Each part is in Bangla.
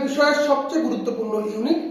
বিষয়ের সবচেয়ে গুরুত্বপূর্ণ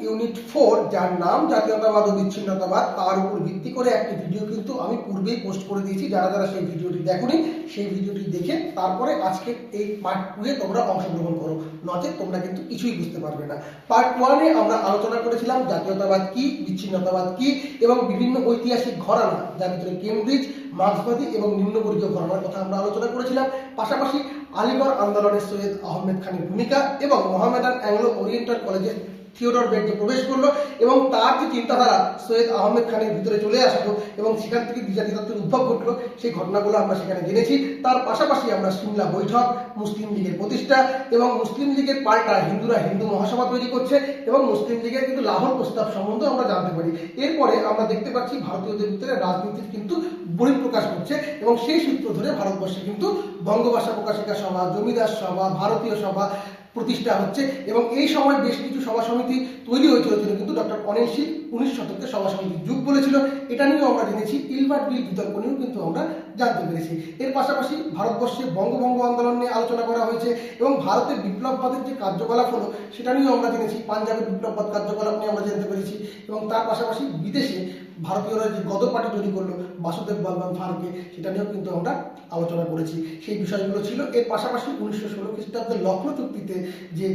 ইউনিট 4 যার নাম জাতীয়তাবাদ ও বিচ্ছিন্নতাবাদ, তার উপর ভিত্তি করে একটি ভিডিও কিন্তু আমি পূর্বেই পোস্ট করে দিয়েছি। যারা যারা সেই ভিডিওটি দেখোনি, সেই ভিডিওটি দেখে তারপরে আজকে এই পার্ট 2 এ তোমরা অংশগ্রহণ করো, নচেত তোমরা কিন্তু কিছুই বুঝতে পারবে না। পার্ট 1 এ আমরা আলোচনা করেছিলাম জাতীয়তাবাদ কি, বিচ্ছিন্নতাবাদ কি এবং বিভিন্ন ঐতিহাসিক ঘরানা, যার ভিতরে কেমব্রিজ, মার্ক্সবাদী এবং নিম্নবর্গীয় ঘরানার কথা আমরা আলোচনা করেছিলাম। পাশাপাশি আলিগড় আন্দোলনের সৈয়দ আহমেদ খানের ভূমিকা এবং মোহামেডান অ্যাংলো ওরিয়েন্টাল কলেজে থিওডর বেগ যে প্রবেশ করলো এবং তার যে চিন্তাধারা সৈয়দ আহমেদ খানের ভিতরে চলে আসলো এবং সেখান থেকে বিজাতি তত্ত্বের উদ্ভব ঘটলো, সেই ঘটনাগুলো আমরা সেখানে জেনেছি। তার পাশাপাশি আমরা সিমলা বৈঠক, মুসলিম লীগের প্রতিষ্ঠা এবং মুসলিম লীগের পাল্টা হিন্দুরা হিন্দু মহাসভা তৈরি করছে এবং মুসলিম লীগের কিন্তু লাহোর প্রস্তাব সম্বন্ধে আমরা জানতে পারি। এরপরে আমরা দেখতে পাচ্ছি ভারতীয়দের ভিতরে রাজনীতির কিন্তু বহিঃপ্রকাশ করছে এবং সেই সূত্র ধরে ভারতবর্ষে কিন্তু বঙ্গভাষা প্রকাশিকা সভা, জমিদার সভা, ভারতীয় সভা প্রতিষ্ঠা হচ্ছে এবং এই সময় বেশ কিছু সভা সমিতি তৈরি হয়েছিল, কিন্তু ডক্টর অনিল শীল 19 শতকে সভা সমিতির যুগ বলেছিল। এটা নিয়েও আমরা জেনেছি। ইলবার্ট বিল বিতর্ক নিয়েও কিন্তু আমরা জানতে পেরেছি। এর পাশাপাশি ভারতবর্ষে বঙ্গভঙ্গ আন্দোলন নিয়ে আলোচনা করা হয়েছে এবং ভারতের বিপ্লববাদের যে কার্যকলাপ হলো সেটা নিয়েও আমরা জেনেছি। পাঞ্জাবের বিপ্লববাদ কার্যকলাপ নিয়ে আমরা জানতে পেরেছি এবং তার পাশাপাশি বিদেশে ভারতীয়রা যে গদর পার্টি তৈরি করলো বাসুদেব বলবন্ত ফারুকে, সেটা নিয়েও কিন্তু আমরা আলোচনা করেছি। সেই বিষয়গুলো ছিল। এর পাশাপাশি 1916 খ্রিস্টাব্দের লখনৌ চুক্তিতে যে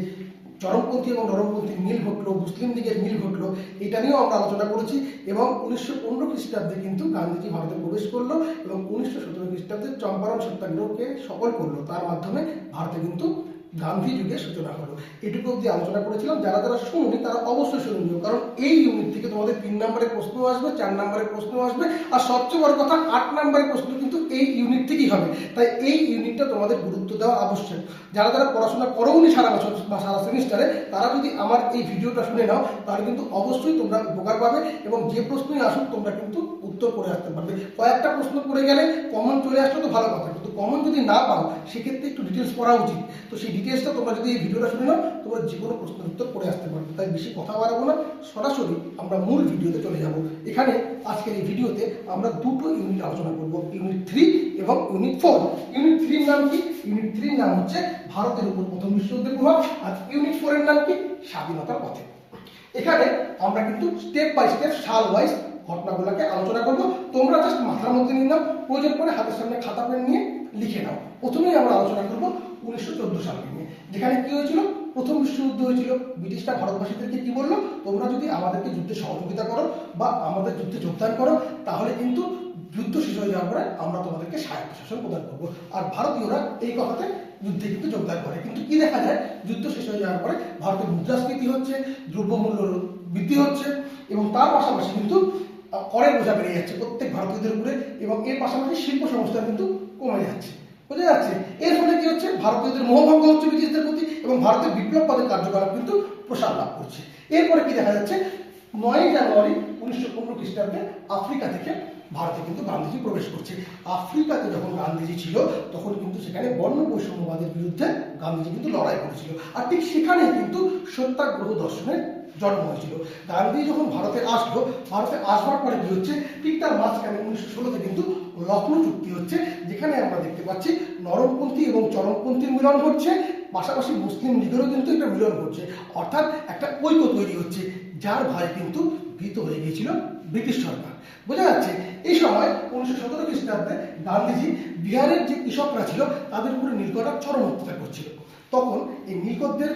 চরমপন্থী এবং নরমপন্থীর মিল ঘটলো, মুসলিম লীগের মিল ঘটলো, এটা নিয়েও আমরা আলোচনা করেছি এবং 1915 খ্রিস্টাব্দে কিন্তু গান্ধীজি ভারতে প্রবেশ করলো এবং 1917 খ্রিস্টাব্দে চম্পারণ সত্যাগ্রহকে সফল করলো। তার মাধ্যমে ভারতে কিন্তু গান্ধী যুগের সূচনা হলো। এটুকু অব্দি আলোচনা করেছিলাম। যারা যারা শুনুনি তারা অবশ্যই শুনুন, কারণ এই ইউনিট থেকে তোমাদের 3 নম্বরের প্রশ্ন আসবে, 4 নম্বরের প্রশ্ন আসবে আর সবচেয়ে বড় কথা 8 নম্বরের প্রশ্ন কিন্তু এই ইউনিট থেকেই হবে। তাই এই ইউনিটটা তোমাদের গুরুত্ব দেওয়া আবশ্যক। যারা যারা পড়াশোনা করোনি সারা বছর বা সারা সেমিস্টারে, তারা যদি আমার এই ভিডিওটা শুনে নাও তাহলে কিন্তু অবশ্যই তোমরা উপকার পাবে এবং যে প্রশ্নই আসুক তোমরা কিন্তু উত্তর করে আসতে পারবে। কয়েকটা প্রশ্ন পড়ে গেলে কমন চলে আসলে তো ভালো কথা, কিন্তু কমন যদি না পাও সেক্ষেত্রে একটু ডিটেলস পড়া উচিত। তো সেই ডিটেলসটা তোমরা যদি এই ভিডিওটা শুনে নাও তোমরা যে কোনো প্রশ্নের উত্তর করে আসতে পারবে। তাই বেশি কথা বাড়াবো না, সরাসরি আমরা মূল ভিডিওতে চলে যাব। এখানে আজকের এই ভিডিওতে আমরা দুটো ইউনিট আলোচনা করব, ইউনিট 3 এবং ইউনিট 4। ইউনিট 3 এর নাম কি? ইউনিট 3 এর নাম হচ্ছে ভারতের উপর প্রথম বিশ্বযুদ্ধের প্রভাব আর ইউনিট 4 এর নাম কি? স্বাধীনতার পথে। এখানে আমরা কিন্তু স্টেপ বাই স্টেপ সাল ওয়াইজ ঘটনাগুলোকে আলোচনা করব। তোমরা জাস্ট মাথার মধ্যে নিয়ে নাও, প্রয়োজন পড়ে হাতের সামনে খাতা পেন নিয়ে লিখে নাও। প্রথমেই আমরা আলোচনা করব 1914 সাল নিয়ে, যেখানে কি হয়েছিল? প্রথম বিশ্বযুদ্ধ হয়েছিল। ব্রিটিশরা ভারতবাসীদেরকে কি বললো? তোমরা যদি আমাদেরকে যুদ্ধে সহযোগিতা করো বা আমাদের যুদ্ধে যোগদান করো তাহলে কিন্তু যুদ্ধ শেষ হয়ে যাওয়ার পরে আমরা তোমাদেরকে স্বায়ত্তশাসন প্রদান করবো। আর ভারতীয়রা এই কথাতে যুদ্ধে কিন্তু যোগদান করে। কিন্তু কি দেখা যায়? যুদ্ধ শেষ হয়ে যাওয়ার পরে ভারতের মুদ্রাস্ফীতি হচ্ছে, দ্রব্যমূল্য বৃদ্ধি হচ্ছে এবং তার পাশাপাশি কিন্তু করের বোঝা বেড়ে যাচ্ছে প্রত্যেক ভারতীয়দের উপরে এবং এর পাশাপাশি শিল্প সংস্থা কিন্তু কমে যাচ্ছে। বোঝা যাচ্ছে? এর ফলে কি হচ্ছে? ভারতীয়দের মোহভঙ্গ হচ্ছে ব্রিটিশদের প্রতি এবং ভারতের বিপ্লববাদের কার্যকলাপ কিন্তু প্রসার লাভ করছে। এরপরে কি দেখা যাচ্ছে? 9 জানুয়ারি 1915 খ্রিস্টাব্দে আফ্রিকা থেকে ভারতে কিন্তু গান্ধীজি প্রবেশ করছে। আফ্রিকাতে যখন গান্ধীজি ছিল তখন কিন্তু সেখানে বর্ণ বৈষম্যবাদের বিরুদ্ধে গান্ধীজি কিন্তু লড়াই করেছিল। আর ঠিক সেখানে কিন্তু সত্যাগ্রহ দর্শনের জন্ম হয়েছিল। গান্ধী যখন ভারতে আসলো, ভারতে আসবার পরে কি হচ্ছে? ঠিক তার মাঝখানে 1916তে কিন্তু লখনৌ চুক্তি হচ্ছে, যেখানে আমরা দেখতে পাচ্ছি নরমপন্থী এবং চরমপন্থীর মিলন ঘটছে, পাশাপাশি মুসলিম লীগেরও কিন্তু একটা মিলন ঘটছে। অর্থাৎ একটা ঐক্য তৈরি হচ্ছে, যার ভয়ে কিন্তু ভীত হয়ে গিয়েছিল ব্রিটিশ সরকার। বোঝা যাচ্ছে? এই সময় 1917 খ্রিস্টাব্দে গান্ধীজি বিহারের যে কৃষকরা ছিল তাদের উপরে নীলকররা চরম অত্যাচার করছিল। তখন এই নীলকরদের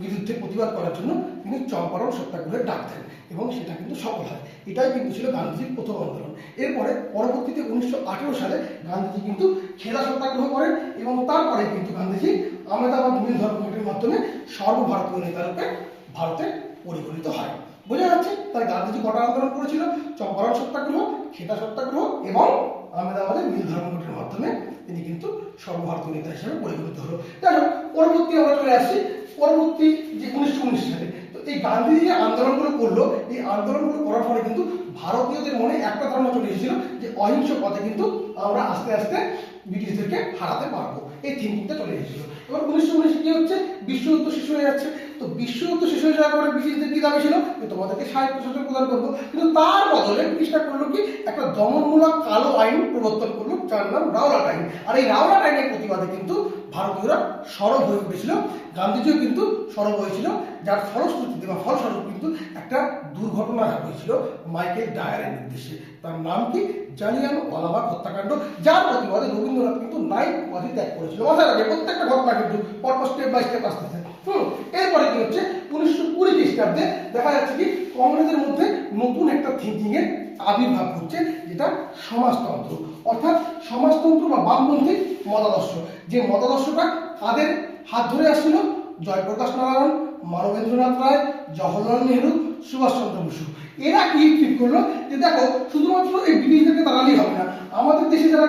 বিরুদ্ধে প্রতিবাদ করার জন্য তিনি চম্পারণ সত্যাগ্রহের ডাক দেন এবং সেটা কিন্তু সফল হয়। এটাই কিন্তু ছিল গান্ধীজির প্রথম আন্দোলন। এরপরে পরবর্তীতে 1918 সালে গান্ধীজি কিন্তু খেলা সত্যাগ্রহ করেন এবং তারপরে কিন্তু গান্ধীজি আহমেদাবাদ মিল ধর্মঘটের মাধ্যমে সর্বভারতীয় নেতারূপে ভারতে পরিগণিত হয়। বোঝা যাচ্ছে? তাই গান্ধীজি কটা আন্দোলন করেছিল? চম্পারণ সত্যাগ্রহ, খেতা সত্যাগ্রহ এবং আহমেদাবাদের মিল ধর্মঘটের মাধ্যমে তিনি কিন্তু সর্বভারতীয় নেতা হিসেবে পরিগণিত হলো। যাই হোক, পরবর্তী আমরা চলে আসছি পরবর্তী যে 1919 সালে। তো এই গান্ধীজি যে আন্দোলনগুলো করলো, এই আন্দোলনগুলো করার ফলে কিন্তু ভারতীয়দের মনে একটা ধারণা চলে এসেছিল যে অহিংস পথে কিন্তু আমরা আস্তে আস্তে ব্রিটিশদেরকে হারাতে পারবো। এই থিঙ্কিংটা চলে এসেছিল। এবার 1919 কি হচ্ছে? বিশ্বযুদ্ধ শেষ হয়ে যাচ্ছে। তো বিশ্বযুদ্ধ শেষ হয়ে যাওয়ার পরে ব্রিটিশদের কি দাবি ছিল যে তোমাদেরকে স্বায়ত্ত শাসন প্রদান করবো, কিন্তু তার বদলে ব্রিটিশরা করলো কি একটা দমনমূলক কালো আইন প্রবর্তন করলো যার নাম রাওলাট আইন। আর এই রাওলাট আইনের প্রতিবাদে কিন্তু ভারতীয়রা সরব হয়ে উঠেছিল, গান্ধীজিও কিন্তু সরব হয়েছিল, যার ফলশ্রুতিতে বা ফলস্বরূপ কিন্তু একটা দুর্ঘটনা হয়েছিল মাইকেল ডায়ারের নির্দেশে। তার নাম কি? জালিয়ানওয়ালাবাগ হত্যাকাণ্ড, যার প্রতিবাদে রবীন্দ্রনাথ কিন্তু নাইট উপাধি ত্যাগ করেছিল। মাথায় রাখবে প্রত্যেকটা ঘটনা কিন্তু পরপর স্টেপ বাই স্টেপ আসতেছে। এরপরে কি হচ্ছে 1920 খ্রিস্টাব্দে দেখা যাচ্ছে কি কংগ্রেসের মধ্যে নতুন একটা থিঙ্কিং এর আবির্ভাব হচ্ছে, যেটা সমাজতন্ত্র, অর্থাৎ সমাজতন্ত্র বা বামপন্থী মতাদর্শ। যে মতাদর্শটা কাদের হাত ধরে আসছিল? জয়প্রকাশ নারায়ণ, মানবেন্দ্রনাথ রায়, জওহরলাল নেহরু, সুভাষচন্দ্র বসু। এরা কি ঠিক করলো যে দেখো শুধুমাত্র এই ব্রিটিশদেরকে তাড়ালেই হবে না, আমাদের দেশে যারা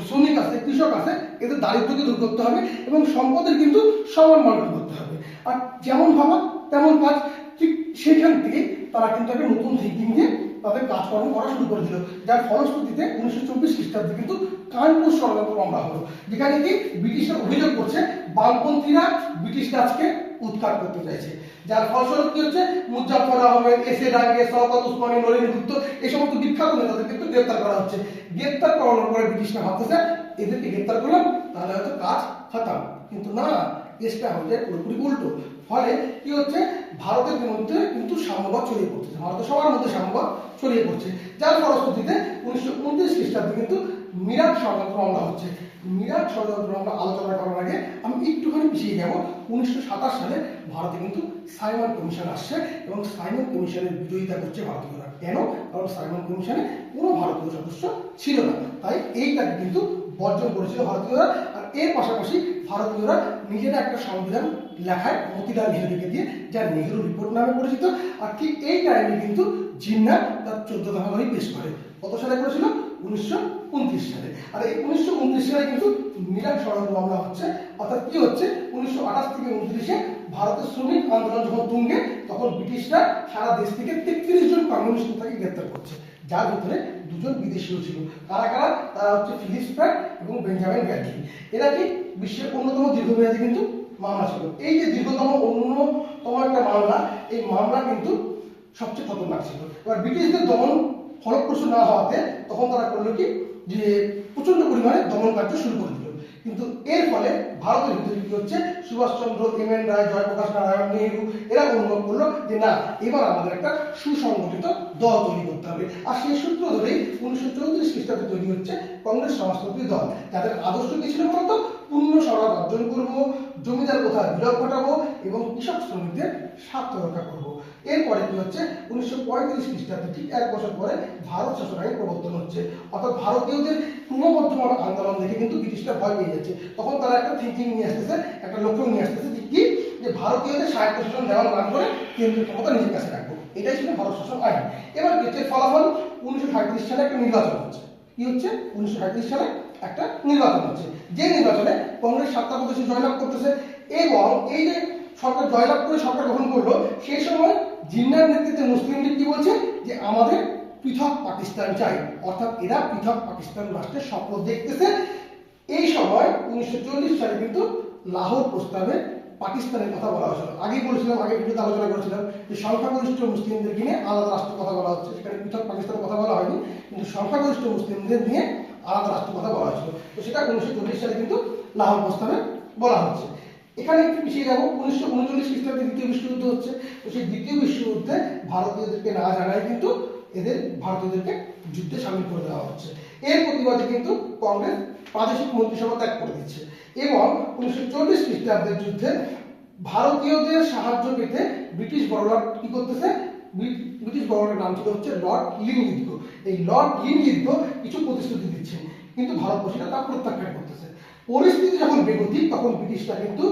শ্রমিক আছে, কৃষক আছে, এদের দারিদ্রকে দূর করতে হবে এবং সম্পদের কিন্তু সমান বন্টন করতে হবে। আর যেমন ভাবা তেমন কাজ, ঠিক সেইখান থেকে তারা কিন্তু একটা নতুন থিঙ্কিং দিয়ে তাদের কাজকর্ম করা শুরু করে দিল, যার ফলশ্রুতিতে 1924 খ্রিস্টাব্দে কিন্তু কানপুর ষড়যন্ত্র মামলা হলো, যেখানে কি ব্রিটিশরা অভিযোগ করছে বামপন্থীরা ব্রিটিশ রাজকে উৎখাত করতে চাইছে। যার ফলস্বরূপ কি হচ্ছে মুজাফফর আহমেদ, এস এ ডাঙ্গে, শওকত ওসমানী, নলিনী গুপ্ত এই সমস্ত বিখ্যাত নেতাদের কিন্তু গ্রেপ্তার করা হচ্ছে। গ্রেপ্তার করানোর পরে ব্রিটিশরা ভাবতেছে এদেরকে গ্রেপ্তার করলাম তাহলে হয়তো কাজ খতম, কিন্তু না, কেসটা হচ্ছে পুরোপুরি উল্টো। ফলে কি হচ্ছে ভারতের মধ্যে কিন্তু সাম্যবাদ ছড়িয়ে পড়ছে, ভারতের সবার মধ্যে সাম্যবাদ ছড়িয়ে পড়ছে, যার ফলশ্রুতিতে 1929 খ্রিস্টাব্দে কিন্তু মিরাট ষড়যন্ত্র মামলা হচ্ছে। মিরাট ষড়যন্ত্র মামলা আলোচনা করার আগে আমি একটুখানি পিছিয়ে যাব। 1927 সালে ভারতে কিন্তু সাইমন কমিশন আসছে এবং সাইমন কমিশনের বিরোধিতা করছে ভারতীয়রা। কেন? কারণ সাইমন কমিশনে কোনো ভারতীয় সদস্য ছিল না, তাই এইটাকে কিন্তু বর্জন করেছিল ভারতীয়রা। আর এর পাশাপাশি ভারতীয়রা নিজেরা একটা সংবিধান লেখায় মতিলাল নেহরুকে দিয়ে, যা নেহরু রিপোর্ট নামে পরিচিত। আর ঠিক এই টাইমে কিন্তু জিন্না তার 14 দফা করে পেশ করে। কত সালে করেছিল? 1929 সালে। আর এই 1929 সালে কিন্তু মিরাট ষড়যন্ত্র মামলা হচ্ছে, অর্থাৎ কি হচ্ছে 1928 থেকে 29-এ ভারতের শ্রমিক আন্দোলন যখন তুঙ্গে, তখন ব্রিটিশরা সারা দেশ থেকে 33 জন কমিউনিস্ট নেতাকে গ্রেপ্তার করছে, যার ভিতরে 2 জন বিদেশিও ছিল। কারা কারা? তারা হচ্ছে ফিলিপ স্প্রাট এবং বেঞ্জামিন গ্যাটলি। এরা কি বিশ্বের অন্যতম দীর্ঘমেয়াদী কিন্তু মামলা ছিল। এই যে দীর্ঘতম অন্যতম একটা মামলা, এই মামলা কিন্তু সবচেয়ে খতরনাক ছিল। এবার ব্রিটিশদের দমন ফলপ্রসূ না হওয়াতে তখন তারা করলো কি যে প্রচন্ড পরিমাণে দমন কার্য শুরু করে দিল। কিন্তু এর ফলে ভারতের ভিতরে কি হচ্ছে সুভাষচন্দ্র, এম এন রায়, জয়প্রকাশ নারায়ণ, নেহরু এরা অনুভব করলো যে না, এবার আমাদের একটা সুসংগঠিত দল তৈরি করতে হবে। আর সেই সূত্র ধরেই 1934 খ্রিস্টাব্দে তৈরি হচ্ছে কংগ্রেস সমাজতন্ত্রী দল, যাদের আদর্শ কি ছিল বলতো? পূর্ণ স্বরাজ অর্জন করবো, জমিদার প্রথার বিলোপ ঘটাবো এবং কৃষক শ্রমিকদের স্বার্থ রক্ষা করবো। এরপরে কি হচ্ছে 1935 খ্রিস্টাব্দে ঠিক 1 বছর পরে ভারত শাসন আইন প্রবর্তন হচ্ছে, অর্থাৎ ভারতীয়দের ক্রমবর্ধমান আন্দোলন দেখে কিন্তু ব্রিটিশরা ভয় পেয়ে যাচ্ছে। তখন তারা একটা থিঙ্কিং নিয়ে আসতেছে, একটা লক্ষ্য নিয়ে আসতেছে যে কি, যে ভারতীয়দের স্বায়ত্ত শাসন দেওয়ার নাম করে কেন্দ্রীয় ক্ষমতা নিজের কাছে রাখবো। এটাই ছিল ভারত শাসন আইন। এবার এর ফলাফল 1937 সালে একটা নির্বাচন হচ্ছে। কি হচ্ছে? 1937 সালে একটা নির্বাচন হচ্ছে, যে নির্বাচনে কংগ্রেস 7টা প্রদেশে জয়লাভ করতেছে এবং এই যে সরকার জয়লাভ করে সরকার গঠন করলো, সেই সময় জিন্নার নেতৃত্বে মুসলিম লীগ কি বলছে যে আমাদের পৃথক পাকিস্তান চাই, অর্থাৎ এরা পৃথক পাকিস্তান রাষ্ট্রের স্বপ্ন দেখতেছে। এই সময় 1940 সালে কিন্তু লাহোর প্রস্তাবে পাকিস্তানের কথা বলা হয়েছিল। আগেই বলেছিলাম, আগে ভিডিওতে আলোচনা করেছিলাম যে সংখ্যাগরিষ্ঠ মুসলিমদের নিয়ে আলাদা রাষ্ট্রের কথা বলা হচ্ছে, সেখানে পৃথক পাকিস্তানের কথা বলা হয়নি, কিন্তু সংখ্যাগরিষ্ঠ মুসলিমদের নিয়ে আলাদা রাষ্ট্রের কথা বলা হয়েছিল। তো সেটা 1940 সালে কিন্তু লাহোর প্রস্তাবে বলা হচ্ছে। এখানে একটু পিছিয়ে যাবো, 1939 খ্রিস্টাব্দে দ্বিতীয় বিশ্বযুদ্ধ হচ্ছে। তো সেই দ্বিতীয় বিশ্বযুদ্ধে ভারতীয়দেরকে না জানায় কিন্তু ভারতীয়দেরকে যুদ্ধে সামিল করে দেওয়া হচ্ছে। এর প্রতিবাদে কিন্তু কংগ্রেস প্রাদেশিক মন্ত্রিসভা ত্যাগ করে দিচ্ছে এবং 1940 খ্রিস্টাব্দের যুদ্ধে ভারতীয়দের সাহায্য পেতে ব্রিটিশ বড়লাট কি করতেছে? ব্রিটিশ বড়লাটের নাম ছিল হচ্ছে লর্ড লিনলিথ। এই লর্ড লিনলিথ কিছু প্রতিশ্রুতি দিচ্ছেন, কিন্তু ভারতবর্ষীরা তা প্রত্যাখ্যান করতেছে। পরিস্থিতি যখন বেগতিক, তখন ব্রিটিশরা কিন্তু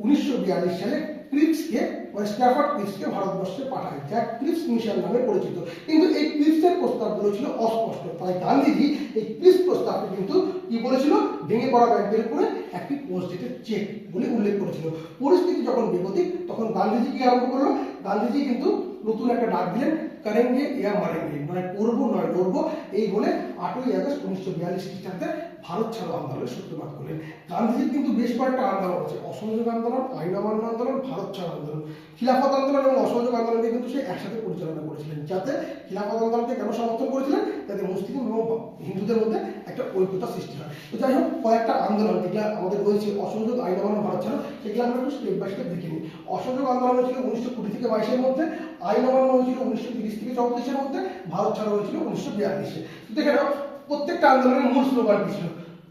1942 সালে ক্রিপসকে বা স্ট্যাফোর্ড ক্রিপসকে ভারতবর্ষে পাঠায়, যা ক্রিপস মিশন নামে পরিচিত। কিন্তু এই ক্রিপসের প্রস্তাবগুলো ছিল অস্পষ্ট, তাই গান্ধীজি এই ক্রিপস প্রস্তাবকে কিন্তু কি বলেছিল? ভেঙে পড়া ব্যাংকের উপরে একটি পোস্ট ডেটেড চেক বলে উল্লেখ করেছিল। পরিস্থিতি যখন বেগতিক, তখন গান্ধীজি কি আরম্ভ করলো? গান্ধীজি কিন্তু নতুন একটা ডাক দিলেন, করেঙ্গে ইয়া মারেঙ্গে, নয় করবো নয় লড়বো, এই বলে 8ই আগস্ট 1942 খ্রিস্টাব্দে ভারত ছাড়ো আন্দোলনের সূত্রপাত করলেন। গান্ধীজির কিন্তু বেশ কয়েকটা আন্দোলন আছে, অসহযোগ আন্দোলন, আইন অমান্য আন্দোলন, ভারত ছাড়ো আন্দোলন। খিলাফত আন্দোলন এবং অসহযোগ আন্দোলনকে কিন্তু সে একসাথে পরিচালনা করেছিলেন। যাতে খিলাফত আন্দোলনকে কেন সমর্থন করেছিলেন? যাতে মুসলিম এবং হিন্দুদের মধ্যে একটা ঐক্যতা সৃষ্টি হয়। তো যাই হোক, কয়েকটা আন্দোলন যেগুলো আমাদের রয়েছে, অসহযোগ, আইন অমান্য, ভারত ছাড়ো, সেগুলো আমরা একটু স্টেপ বাই স্টেপ দেখে নিই। অসহযোগ আন্দোলন হয়েছিল 1920 থেকে 22-এর মধ্যে, আইন অমান্য হয়েছিল 1930 থেকে 34-এর মধ্যে, ভারত ছাড়ো হয়েছিল 1942-এ। তো দেখে নাও প্রত্যেকটা আন্দোলনের মূল স্লোগান কি ছিল?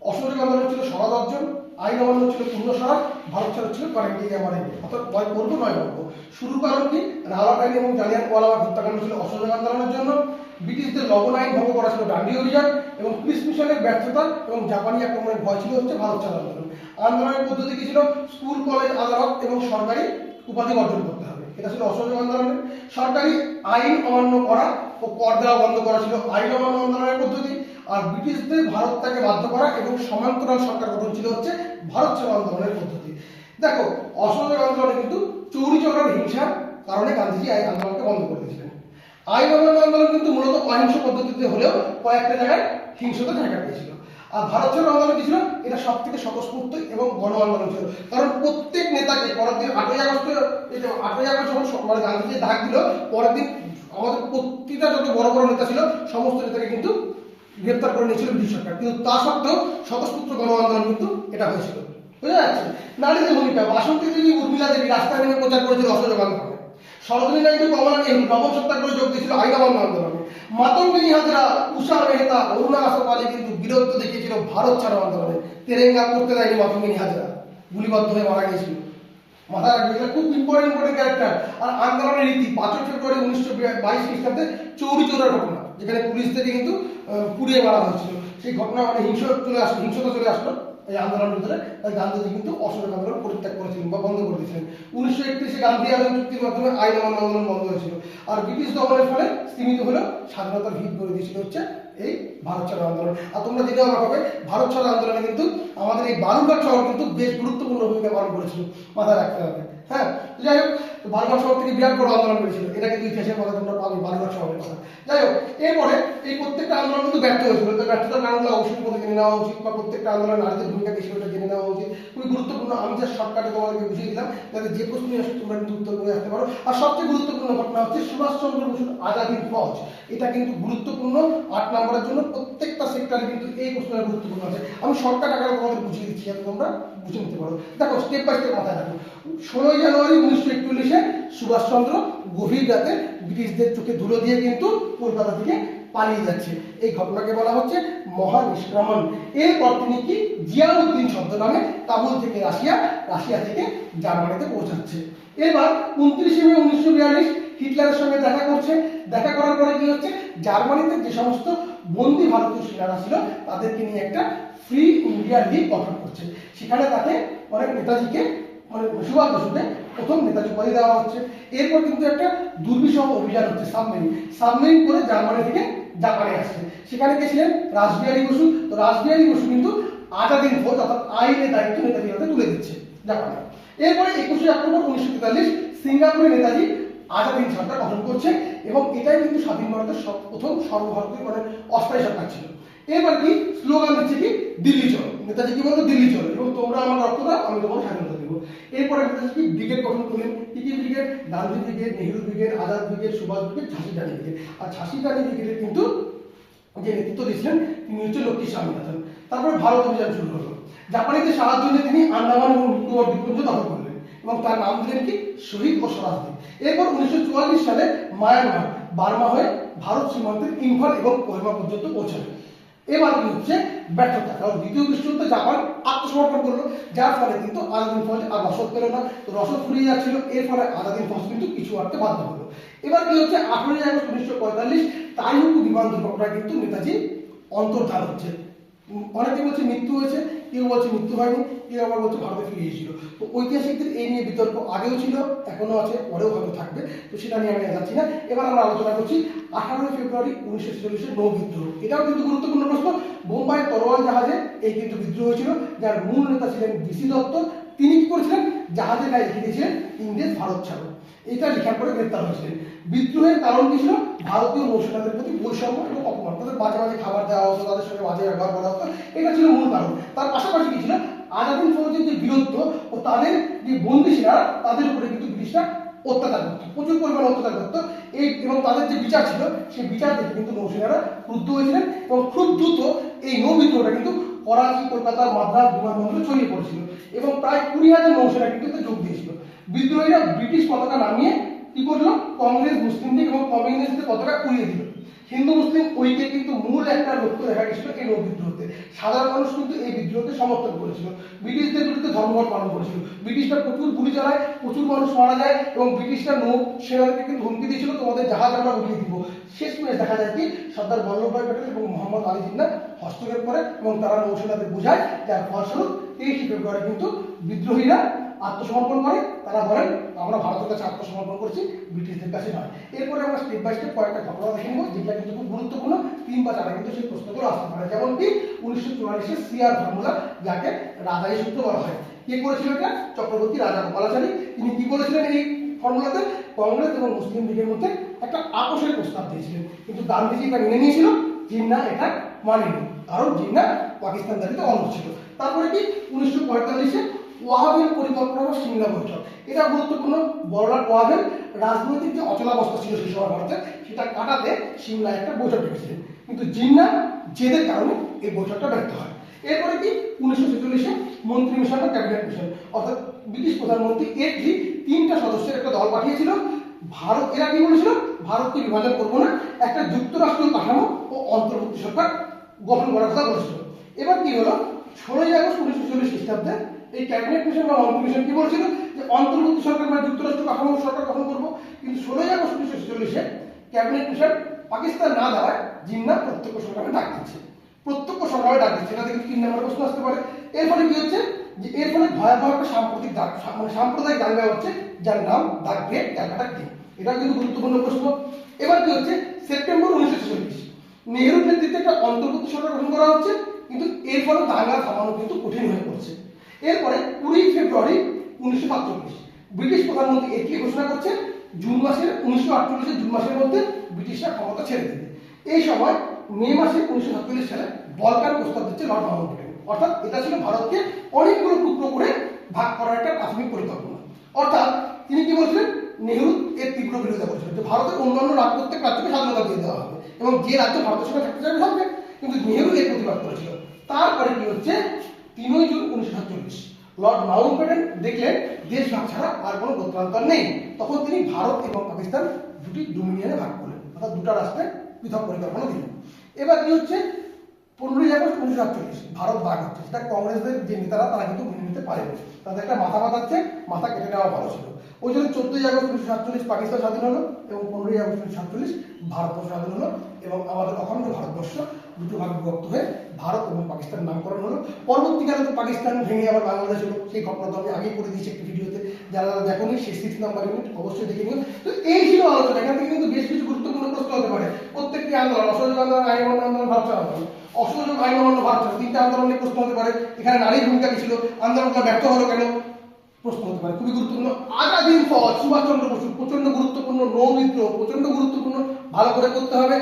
অসহযোগ আন্দোলন ছিল স্বরাজ অর্জন, আইন অমান্য ছিল পূর্ণ স্বরাজ, ভারত ছাড়ো ছিল করেন্টি আমারেন্টি, অর্থাৎ নয় করবো নয় করবো। শুরুর কারণ কি? রাওলাট আইন এবং জালিয়ানওয়ালাবাগ হত্যাকাণ্ড ছিল অসহযোগ আন্দোলনের জন্য, ব্রিটিশদের লবণ আইন ভঙ্গ করা ছিল ডান্ডি অভিযান, এবং ক্রিস মিশনের ব্যর্থতা এবং জাপানি আক্রমণের ভয় ছিল হচ্ছে ভারত ছাড়ো আন্দোলন। আন্দোলনের পদ্ধতি কি ছিল? স্কুল, কলেজ, আদালত এবং সরকারি উপাধি অর্জন করতে হবে, এটা ছিল অসহযোগ আন্দোলনের। সরকারি আইন অমান্য করা ও কর দেওয়া বন্ধ করা ছিল আইন অমান্য আন্দোলনের পদ্ধতি। আর ব্রিটিশদের ভারত ত্যাগে বাধ্য করা এবং সমান্তরাল সরকার গঠন ছিল হচ্ছে ভারত ছাড়ো আন্দোলনের পদ্ধতি। দেখো, অসহযোগ আন্দোলনে কিন্তু চৌরি চৌরার হিংসার কারণে গান্ধীজি এই আন্দোলনকে বন্ধ করে দিয়েছিলেন। আইন অমান্য আন্দোলন কিন্তু মূলত অহিংস পদ্ধতিতে হলেও কয়েকটা জায়গায় হিংসতা জায়গা পেয়েছিল। আর ভারত ছাড়ো আন্দোলন কি ছিল? এটা সব থেকে স্বতঃস্ফূর্ত এবং গণ আন্দোলন ছিল। কারণ প্রত্যেক নেতাকে পরের দিন 8ই আগস্ট যখন মানে গান্ধীজি ডাক দিল, পরের দিন আমাদের প্রতিটা যত বড় বড় নেতা ছিল সমস্ত নেতাকে কিন্তু গ্রেপ্তার করে নিয়েছিল ব্রিটিশ সরকার। কিন্তু তা সত্ত্বেও স্বতঃস্ফূর্ত গণ আন্দোলন কিন্তু এটা হয়েছিল। বুঝা যাচ্ছে? নারীদের ভূমিকা, বাসন্তী দেবী, উর্মিলা দেবী রাস্তায় নেমে প্রচার করেছিল অসহযোগ আন্দোলনে। সরোজিনী নাইডু, কমলা নেহরু নবম সত্যাগ্রহে যোগ দিয়েছিল আইন অমান্য আন্দোলনে। মাতঙ্গিনী হাজরা, উষা মেহতা, অরুণা আসফ কিন্তু বীরত্ব দেখিয়েছিল ভারত ছাড়ো আন্দোলনে। তেরেঙ্গা করতে দেয়নি মাতঙ্গিনী হাজরা, গুলিবদ্ধ হয়ে মারা গিয়েছিল। মাথা রাখবে, এটা খুব ইম্পর্টেন্ট ক্যারেক্টার। আর আন্দোলনের রীতি 5 ফেব্রুয়ারি 1922 খ্রিস্টাব্দে চৌরি চৌরার ঘটনা, যেখানে পুলিশ থেকে কিন্তু পুড়িয়ে মারা হয়েছিল। সেই ঘটনা মানে হিংসতা চলে আসলো এই আন্দোলনের ভিতরে। তাই গান্ধীজি কিন্তু অসহযোগ আন্দোলন পরিত্যাগ করেছিলেন বা বন্ধ করে দিয়েছিলেন। 1931-এ গান্ধী আন্দোলন চুক্তির মাধ্যমে আইন অমান্য আন্দোলন বন্ধ হয়েছিল। আর ব্রিটিশ দমনের ফলে স্তীমিত হলেও স্বাধীনতার ভিত করে দিয়েছিল হচ্ছে এই ভারত ছাড়ো আন্দোলন। আর তোমরা জেনে অবাক হবে, ভারত ছাড়ো আন্দোলনে কিন্তু আমাদের এই বালুরঘাট শহর কিন্তু বেশ গুরুত্বপূর্ণ ভূমিকা পালন করেছিল, মাথায় রাখতে হবে। হ্যাঁ, যাই হোক, বালুরঘাট শহর থেকে বিরাট বড় আন্দোলন করেছিল, এটা কিন্তু ইতিহাসের কথা তোমরা পাবে বালুরঘাট শহরের কথা। যাই হোক, এরপরে এই প্রত্যেকটা আন্দোলন কিন্তু ব্যর্থ হয়েছিল। তো ব্যর্থতার কারণগুলো অবশ্যই করে জেনে নেওয়া উচিত, বা প্রত্যেকটা আন্দোলনে নারীদের ভূমিকা বেশি ওটা জেনে নেওয়া উচিত, খুবই গুরুত্বপূর্ণ। আমি যা শর্টকাটে তোমাদেরকে বুঝিয়ে দিলাম, যাতে যে প্রশ্ন আসে তোমরা কিন্তু উত্তর করে আসতে পারো। আর সবচেয়ে গুরুত্বপূর্ণ ঘটনা হচ্ছে সুভাষচন্দ্র বসুর আজাদ হিন্দ ফৌজ, এটা কিন্তু গুরুত্বপূর্ণ 8 নম্বরের জন্য। প্রত্যেকটা সেক্টরে কিন্তু এই প্রশ্নটা গুরুত্বপূর্ণ আছে। আমি শর্টকাট আকারে তোমাদের বুঝিয়ে দিচ্ছি যাতে তোমরা বুঝে নিতে পারো। দেখো, স্টেপ বাই স্টেপ মাথায় রাখো। 16ই জানুয়ারি 1941-এ সুভাষচন্দ্র গভীর রাতে ব্রিটিশদের চোখে ধুলো দিয়ে কিন্তু কলকাতা থেকে পালিয়ে যাচ্ছে। এই ঘটনাকে বলা হচ্ছে মহানিষ্ক্রমণ। এরপর তিনি কি জিয়াউদ্দিন ছদ্মনামে কাবুল থেকে রাশিয়া থেকে জার্মানিতে পৌঁছাচ্ছে। এবার 29 মে 1942 হিটলারের সঙ্গে দেখা করছে। দেখা করার পরে কি হচ্ছে? জার্মানিতে যে সমস্ত বন্দী ভারতীয় সেনারা ছিল তাদেরকে নিয়ে একটা ফ্রি ইন্ডিয়া লীগ গঠন করছে। সেখানে তাকে অনেক নেতাজিকে মানে সুভাষ বসুকে প্রথম নেতাজি উপাধি দেওয়া হচ্ছে। এরপর কিন্তু একটা দুর্বিষহ অভিযান হচ্ছে, সাবমেরিন করে জার্মানি থেকে জাপানে আসছে। সেখানে গেছিলেন রাসবিহারী বসু। তো রাসবিহারী বসু কিন্তু আজাদ হিন্দ ফৌজ অর্থাৎ আইনের দায়িত্ব নেতাজির হাতে তুলে দিচ্ছে জাপানে। এরপরে 21শে অক্টোবর 1943 সিঙ্গাপুরে নেতাজি আজাদ হিন্দ সরকার গঠন করছে, এবং এটাই কিন্তু স্বাধীন ভারতের প্রথম সর্বভারতীয় মানে অস্থায়ী সরকার ছিল। এবার কি স্লোগান দিচ্ছে কি? দিল্লি চলো। নেতাজি কি বলতো? দিল্লি চলো, এবং তোমরা আমার রক্ত দাও, আমি তোমার স্বাধীনতা দেবো। এরপরে নেতাজি কি ব্রিগেড গঠন করলেন। কি কি brigade? Gandhi brigade, Nehru brigade, Azad brigade, Subhas brigade, ঝাঁসি রানী ব্রিগেড। আর ঝাঁসি রানী ব্রিগেডের কিন্তু যে নেতৃত্ব দিয়েছিলেন তিনি হচ্ছে লক্ষ্মী স্বামীনাথন। তারপরে ভারত অভিযান শুরু হলো। জাপানিদের সাহায্য নিয়ে তিনি আন্দামান এবং নিকোবর দ্বীপপুঞ্জ দখল করলেন, এবং তার নাম দিলেন কি? শহীদ ও স্বরাজদ্বীপ। এরপর 1944 সালে মায়ানমার বার্মা হয়ে ভারত সীমান্তের ইম্ফল এবং কোহিমা পর্যন্ত পৌঁছাবে। এবার কি হচ্ছে? ব্যর্থতা। কারণ দ্বিতীয় বিশ্বযুদ্ধে জাপান আত্মসমর্পণ করলো, যার ফলে কিন্তু আজাদ হিন্দ ফৌজ আর রসদ পেল না। তো রসদ ফুরিয়ে যাচ্ছিল, এর ফলে আজাদ হিন্দ ফৌজ কিন্তু কিছু আটতে বাধ্য হলো। এবার কি হচ্ছে? 18ই আগস্ট 1945 তাইহুকু বিমান দুর্ঘটনায় কিন্তু নেতাজি অন্তর্ধান হচ্ছে। অনেকে বলছে মৃত্যু হয়েছে, কেউ বলছে মৃত্যু হয়নি, কেউ আবার বলছে ভারতে ফিরে এসেছিল। তো ঐতিহাসিকদের এই নিয়ে বিতর্ক আগেও ছিল, এখনো আছে, পরেও হয়তো থাকবে। তো সেটা নিয়ে আমি যাচ্ছি না। এবার আমরা আলোচনা করছি 18 ফেব্রুয়ারি 1946-এর নৌ বিদ্রোহ। এটাও কিন্তু গুরুত্বপূর্ণ প্রশ্ন। বোম্বাই তরোয়াল জাহাজে এই কিন্তু বিদ্রোহ হয়েছিল, যার মূল নেতা ছিলেন বিসি দত্ত। তিনি কি করেছিলেন? জাহাজের গায়ে লিখে দিয়েছিলেন ইংরেজ ভারত ছাড়ো। এটা লেখার পরে গ্রেপ্তার হয়েছিলেন। বিদ্রোহের কারণ কি ছিল? ভারতীয় নৌসেনাদের প্রতি বৈষম্য এবং অপমান, তাদের বাজে বাজে খাবার দেওয়া হতো, তাদের সঙ্গে বাজে ব্যবহার করা হতো, এটা ছিল মূল কারণ। তার পাশাপাশি কি ছিল, আজাদিন ফৌজের যে বীরত্ব ও তাদের যে বন্দীশীরা তাদের উপরে কিন্তু ব্রিটিশরা অত্যাচার করতো, প্রচুর পরিমাণে অত্যাচার করতো। এই এবং তাদের যে বিচার ছিল সেই বিচার দেখে কিন্তু নৌসেনারা ক্রুদ্ধ হয়েছিলেন এবং খুব দ্রুত এই নৌ বিদ্রোহটা কিন্তু করাচি, কলকাতা, মাদ্রাজ বিমানবন্দরে ছড়িয়ে পড়েছিল এবং প্রায় 20,000 নৌসেনা কিন্তু এতে যোগ দিয়েছিল। বিদ্রোহীরা ব্রিটিশ পতাকা নামিয়ে কি করলো, কংগ্রেস, মুসলিম লীগ এবং কমিউনিস্টদের পতাকা উড়িয়ে দিল। হিন্দু মুসলিম ঐক্যে কিন্তু মূল একটা লক্ষ্য দেখা গেছিল এই নৌ বিদ্রোহতে। সাধারণ মানুষ কিন্তু এই বিদ্রোহকে সমর্থন করেছিল, ব্রিটিশদের বিরুদ্ধে ধর্মঘট পালন করেছিল। ব্রিটিশরা প্রচুর গুলি চালায়, প্রচুর মানুষ মারা যায় এবং ব্রিটিশরা নৌ সেনাদেরকে কিন্তু হুমকি দিয়েছিল তোমাদের জাহাজ আমরা উঠিয়ে দিব। শেষমেশ দেখা যায় কি, সর্দার বল্লভভাই প্যাটেল এবং মোহাম্মদ আলী জিন্নাহ হস্তক্ষেপ করে এবং তারা নৌসেনাদের বোঝায়, যার ফলস্বরূপ 23 ফেব্রুয়ারি কিন্তু বিদ্রোহীরা আত্মসমর্পণ করে। তারা বলেন আমরা ভারতের কাছে আত্মসমর্পণ করছি, ব্রিটিশদের কাছে নয়। এরপরে আমরা স্টেপ বাই স্টেপ কয়েকটা ঘটনা দেখে নেব, যেটা কিন্তু খুব গুরুত্বপূর্ণ। 3 বা 4 কিন্তু সেই প্রশ্নগুলো আসতে পারে। যেমন কি 1944-এর সিআর ফর্মুলা, যাকে রাজাই সূত্র বলা হয়। কে করেছিল এটা? চক্রবর্তী রাজা গোপালাচারী। তিনি কি বলেছিলেন এই ফর্মুলাতে? কংগ্রেস এবং মুসলিম লীগের মধ্যে একটা আপোষের প্রস্তাব দিয়েছিলেন, কিন্তু গান্ধীজি এটা মেনে নিয়েছিল, জিন্নাহ এটা মানেনি, কারণ জিন্নাহ পাকিস্তান দাবিতে অনড় ছিল। তারপরে কি 1945-এ ওয়াহাবের পরিকল্পনা বা সিমলা বৈঠক, এটা গুরুত্বপূর্ণ। বড়লাট ওয়াহাবের রাজনৈতিক যে অচলাবস্থা ছিল সেই সময় ভারতে, সেটা কাটাতে সিমলায় একটা বৈঠক ডেকেছিলেন, কিন্তু জিন্নাহ জেদের কারণে এই বৈঠকটা ব্যর্থ হয়। এরপরে কি 1946-এ মন্ত্রী মিশন বা ক্যাবিনেট মিশন, অর্থাৎ ব্রিটিশ প্রধানমন্ত্রী এটি 3টা সদস্যের একটা দল পাঠিয়েছিল। ভারত, এরা কি বলেছিল, ভারতকে বিভাজন করবো না, একটা যুক্তরাষ্ট্রীয় কাঠামো ও অন্তর্বর্তী সরকার গঠন করার কথা বলেছিল। এবার কি হলো, 16ই আগস্ট 1946 খ্রিস্টাব্দে এই ক্যাবিনেট মিশন বা মন্ত্রী মিশন কি বলছিল, যে অন্তর্বর্তী সরকার বা যুক্তরাষ্ট্র কাঠামো সরকার গঠন করবো। কিন্তু 16ই আগস্ট 1946-এ ক্যাবিনেট মিশন পাকিস্তান না দেওয়ায় জিন্নাহ প্রত্যক্ষ সংগ্রামে ডাক দিচ্ছে, প্রত্যক্ষ সংগ্রামে ডাক দিচ্ছে। এটা থেকে 3 নম্বর প্রশ্ন আসতে পারে। এর ফলে কি হচ্ছে, যে এর ফলে ভয়াবহ একটা সাম্প্রতিক সাম্প্রদায়িক দাঙ্গা হচ্ছে, যার নাম দ্য গ্রেট ক্যালকাটা গেম। এটা কিন্তু গুরুত্বপূর্ণ প্রশ্ন। এবার কি হচ্ছে, সেপ্টেম্বর 1946 নেহরুর নেতৃত্বে একটা অন্তর্বর্তী সরকার গঠন করা হচ্ছে, কিন্তু এর ফলে দাঙ্গা থামানো কিন্তু কঠিন হয়ে পড়ছে। এরপরে 20 ফেব্রুয়ারি 1947 ব্রিটিশ প্রধানমন্ত্রী এটলি ঘোষণা করছে জুন মাসের 1948 জুন মাসের মধ্যে ব্রিটিশরা ক্ষমতা ছেড়ে দেবে। এই সময় মে মাসে 1947 সালে বলকান প্রস্তাব দিচ্ছে লর্ড মাউন্টব্যাটেন। অর্থাৎ এটা ছিল ভারতকে অনেকগুলো টুকরো করে ভাগ করার একটা প্রাথমিক পরিকল্পনা। অর্থাৎ তিনি কি বলছিলেন, নেহরু এর তীব্র বিরোধিতা করেছিলেন যে ভারতের অন্যান্য প্রত্যেক রাজ্যকে স্বাধীনতা দিয়ে দেওয়া হবে এবং যে রাজ্য ভারতের সঙ্গে থাকতে চাইবে থাকবে, কিন্তু নেহরু এর প্রতিবাদ করেছিল। তারপরে কি হচ্ছে, 3 জুন 1947 লর্ড মাউন্টব্যাটেন দেখলেন দেশ ভাগ ছাড়া আর কোনো গত্যন্তর নেই। তখন তিনি ভারত এবং পাকিস্তান দুটি ডোমিনিয়নে ভাগ করলেন, অর্থাৎ দুটা রাষ্ট্রে পৃথক পরিকল্পনা দিলেন। এবার কি হচ্ছে, 15ই আগস্ট 1947 ভারত ভাগ হচ্ছে, সেটা কংগ্রেসের যে নেতারা তারা কিন্তু মেনে নিতে পারেনি, তাদের একটা মাথা বাঁধাচ্ছে, মাথা কেটে নেওয়া ভালো ছিল। ওই জন্য 14ই আগস্ট 1947 পাকিস্তান স্বাধীন হলো এবং 15ই আগস্ট 1947 ভারতবর্ষ স্বাধীন হলো এবং আমাদের অখণ্ড ভারতবর্ষ দুটো ভাগে বিভক্ত হয়ে ভারত এবং পাকিস্তান নামকরণ হলো। পরবর্তীকালে তো পাকিস্তান ভেঙে আবার বাংলাদেশ হলো, সেই ঘটনা তো আমি আগেই করে দিয়েছি একটি ভিডিওতে, যারা দেখোনি সেই 6 নাম্বার ইউনিট অবশ্যই দেখে নিও। তো এই ছিল আলোচনা, এখান থেকে কিন্তু বেশ কিছু গুরুত্বপূর্ণ প্রশ্ন হতে পারে। প্রত্যেকটি আন্দোলন, অসহযোগ আন্দোলন, আইন অমান্য আন্দোলন, ভারত ছাড়ো আন্দোলন, অসহযোগ আইন অমান্য ভারত ছাড়ো, 3টা আন্দোলনের প্রশ্ন হতে পারে। এখানে নারীর ভূমিকা কি ছিল, আন্দোলনটা ব্যর্থ হলো কেন, প্রশ্ন হতে পারে। খুবই গুরুত্বপূর্ণ। আজাদিন ফৌজ, সুভাষচন্দ্র বসু, প্রচন্ড গুরুত্বপূর্ণ। নৌ বিদ্রোহ প্রচন্ড গুরুত্বপূর্ণ, ভালো করে করতে হবে।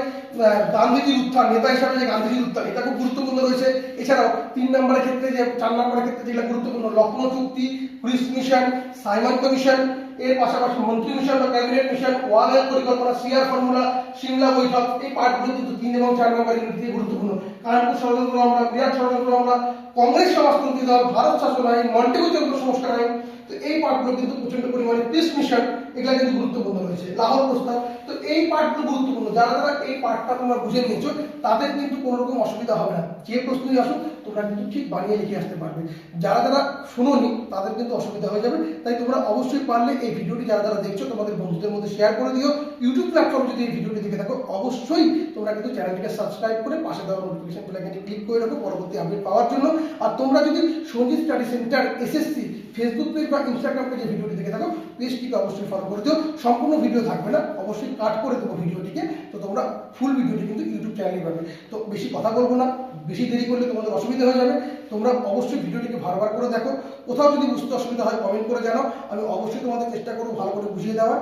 গান্ধীজির উত্থান, নেতা হিসাবে যে গান্ধীজির উত্থান, এটা খুব গুরুত্বপূর্ণ রয়েছে। এছাড়াও 3 নম্বরের ক্ষেত্রে যে 4 নম্বরের ক্ষেত্রে যেগুলো গুরুত্বপূর্ণ, লখনৌ চুক্তি, ক্রিস মিশন, সাইমন কমিশন, এর পাশাপাশি মন্ত্রী মিশন বা ক্যাবিনেট মিশন, ওয়ালের পরিকল্পনা, সিআর ফর্মুলা, সিমলা বৈঠক, এই পার্টগুলো কিন্তু 3 এবং 4 নম্বর ইউনিট দিয়ে গুরুত্বপূর্ণ। কানপুর ষড়যন্ত্র মামলা, বিরাট ষড়যন্ত্র মামলা, কংগ্রেস সমাজতন্ত্রী দল, ভারত শাসন আইন, মন্টেগু চন্দ্র সংস্কার আইন, তো এই পার্টগুলো কিন্তু প্রচন্ড পরিমাণে, পিস মিশন, এগুলো কিন্তু গুরুত্বপূর্ণ রয়েছে, লাহোর প্রস্তাব। তো এই পার্টগুলো গুরুত্বপূর্ণ। যারা যারা এই পার্টটা তোমরা বুঝে নিয়েছো তাদের কিন্তু কোনো রকম অসুবিধা হবে না, যে প্রশ্নই আসুক তোমরা কিন্তু ঠিক বানিয়ে লিখে আসতে পারবে। যারা যারা শুনোনি তাদের কিন্তু অসুবিধা হয়ে যাবে। তাই তোমরা অবশ্যই পারলে এই ভিডিওটি যারা যারা দেখছো তোমাদের বন্ধুদের মধ্যে শেয়ার করে দিও। ইউটিউব প্ল্যাটফর্মে যদি এই ভিডিওটি দেখে থাকো অবশ্যই তোমরা কিন্তু চ্যানেলটিকে সাবস্ক্রাইব করে পাশে দেওয়া নোটিফিকেশন বেলআইকনটি ক্লিক করে রাখো পরবর্তী আপডেট পাওয়ার জন্য। আর তোমরা যদি Sanjit study centre SSC Facebook page বা ইনস্টাগ্রাম পেজে ভিডিওটি দেখে থাকো, পেজটিকে অবশ্যই ফলো করে দিও। সম্পূর্ণ ভিডিও থাকবে না, অবশ্যই কাট করে দেবো ভিডিওটিকে, তো তোমরা ফুল ভিডিওটি কিন্তু ইউটিউব চ্যানেলে পাবে। তো বেশি কথা বলবো না, বেশি দেরি করলে তোমাদের অসুবিধা হয়ে যাবে। তোমরা অবশ্যই ভিডিওটিকে ভালোবার করে দেখো, কোথাও যদি বুঝতে অসুবিধা হয় কমেন্ট করে জানাও, আমি অবশ্যই তোমাদের চেষ্টা করবো ভালো করে বুঝিয়ে দেওয়ার।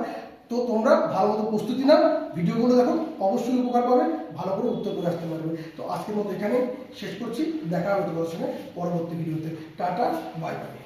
তো তোমরা ভালো মতো প্রস্তুতি নাও, ভিডিওগুলো দেখো, অবশ্যই উপকার পাবে, ভালো করে উত্তর করে আসতে পারবে। তো আজকের মতো এখানে শেষ করছি, দেখা হবে তোমাদের সঙ্গে পরবর্তী ভিডিওতে। Tata, bye bye.